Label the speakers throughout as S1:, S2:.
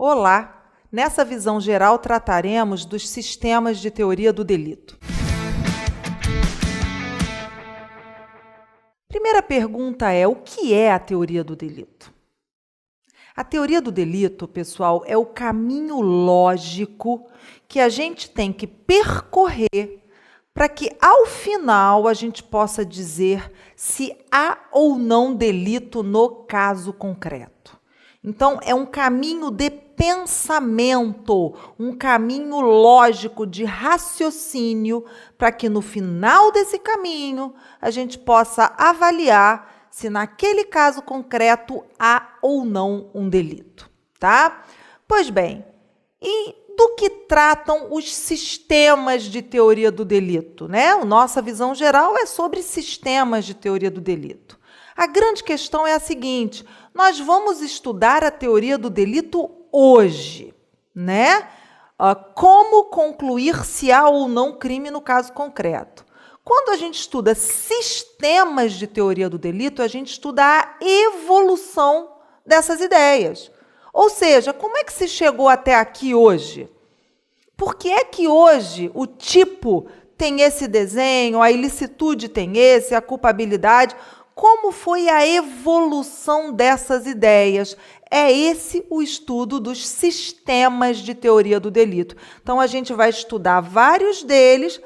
S1: Olá! Nessa visão geral, trataremos dos sistemas de teoria do delito. Primeira pergunta é: o que é a teoria do delito? A teoria do delito, pessoal, é o caminho lógico que a gente tem que percorrer para que, ao final, a gente possa dizer se há ou não delito no caso concreto. Então, é um caminho de pensamento, um caminho lógico de raciocínio, para que no final desse caminho a gente possa avaliar se naquele caso concreto há ou não um delito, tá? Pois bem, e do que tratam os sistemas de teoria do delito, né? A nossa visão geral é sobre sistemas de teoria do delito. A grande questão é a seguinte: nós vamos estudar a teoria do delito hoje, né? Como concluir se há ou não crime no caso concreto. Quando a gente estuda sistemas de teoria do delito, a gente estuda a evolução dessas ideias. Ou seja, como é que se chegou até aqui hoje? Por que é que hoje o tipo tem esse desenho, a ilicitude tem esse, a culpabilidade? Como foi a evolução dessas ideias? É esse o estudo dos sistemas de teoria do delito. Então, a gente vai estudar vários deles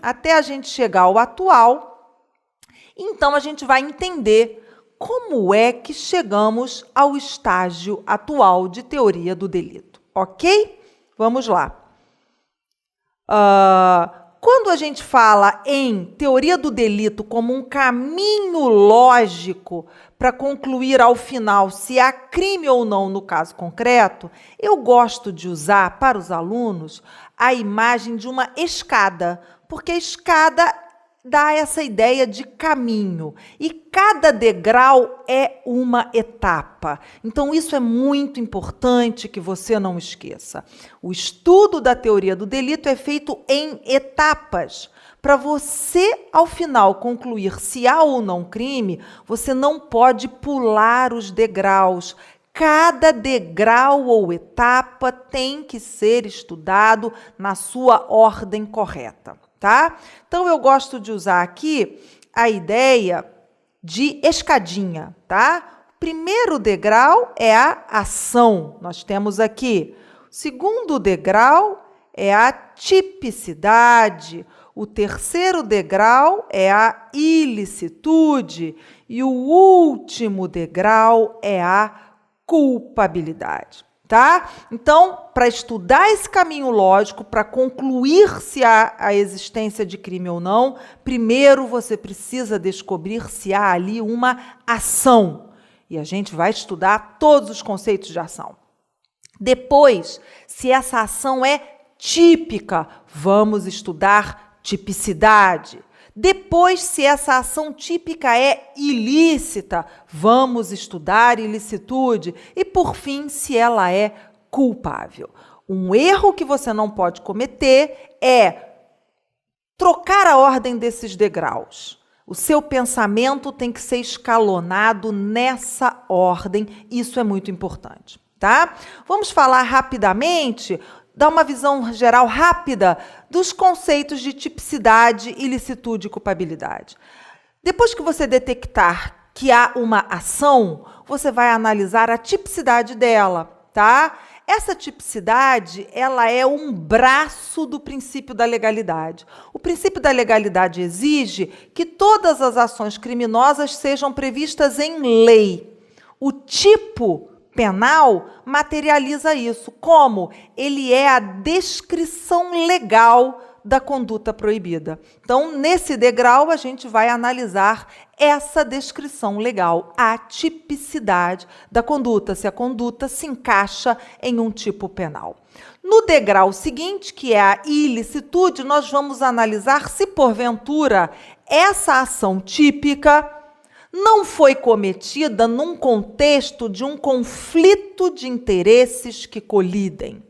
S1: até a gente chegar ao atual. Então, a gente vai entender como é que chegamos ao estágio atual de teoria do delito. Ok? Vamos lá. Quando a gente fala em teoria do delito como um caminho lógico para concluir ao final se há crime ou não no caso concreto, eu gosto de usar para os alunos a imagem de uma escada, porque a escada dá essa ideia de caminho e cada degrau é uma etapa. Então, isso é muito importante que você não esqueça. O estudo da teoria do delito é feito em etapas. Para você, ao final, concluir se há ou não crime, você não pode pular os degraus. Cada degrau ou etapa tem que ser estudado na sua ordem correta. Tá? Então, eu gosto de usar aqui a ideia de escadinha, tá? O primeiro degrau é a ação. Nós temos aqui. O segundo degrau é a tipicidade. O terceiro degrau é a ilicitude. E o último degrau é a culpabilidade. Tá? Então, para estudar esse caminho lógico, para concluir se há a existência de crime ou não, primeiro você precisa descobrir se há ali uma ação. E a gente vai estudar todos os conceitos de ação. Depois, se essa ação é típica, vamos estudar tipicidade. Depois, se essa ação típica é ilícita, vamos estudar ilicitude. E, por fim, se ela é culpável. Um erro que você não pode cometer é trocar a ordem desses degraus. O seu pensamento tem que ser escalonado nessa ordem. Isso é muito importante, tá? Vamos falar rapidamente, dar uma visão geral rápida dos conceitos de tipicidade, ilicitude e culpabilidade. Depois que você detectar que há uma ação, você vai analisar a tipicidade dela, tá? Essa tipicidade, ela é um braço do princípio da legalidade. O princípio da legalidade exige que todas as ações criminosas sejam previstas em lei. O tipo penal materializa isso. Como? Ele é a descrição legal da conduta proibida. Então, nesse degrau, a gente vai analisar essa descrição legal, a tipicidade da conduta, se a conduta se encaixa em um tipo penal. No degrau seguinte, que é a ilicitude, nós vamos analisar se, porventura, essa ação típica não foi cometida num contexto de um conflito de interesses que colidem.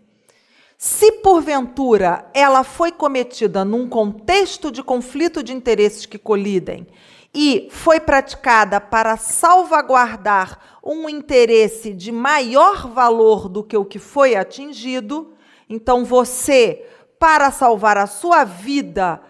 S1: Se, porventura, ela foi cometida num contexto de conflito de interesses que colidem e foi praticada para salvaguardar um interesse de maior valor do que o que foi atingido, então você, para salvar a sua vida,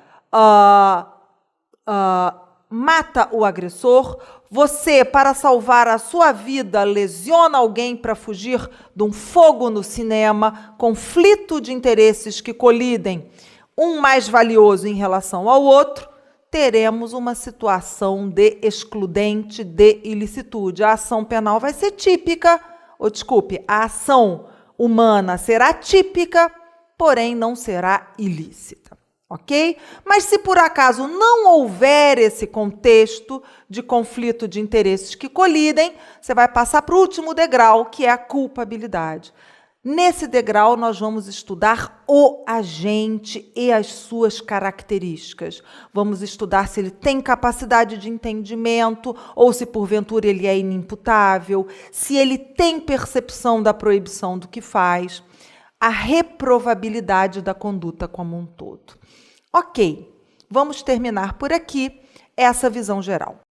S1: mata o agressor. Você, para salvar a sua vida, lesiona alguém para fugir de um fogo no cinema, conflito de interesses que colidem, um mais valioso em relação ao outro, teremos uma situação de excludente de ilicitude. A ação penal vai ser típica, a ação humana será típica, porém não será ilícita. Ok? Mas se por acaso não houver esse contexto de conflito de interesses que colidem, você vai passar para o último degrau, que é a culpabilidade. Nesse degrau, nós vamos estudar o agente e as suas características. Vamos estudar se ele tem capacidade de entendimento ou se, porventura, ele é inimputável, se ele tem percepção da proibição do que faz, a reprovabilidade da conduta como um todo. Ok, vamos terminar por aqui essa visão geral.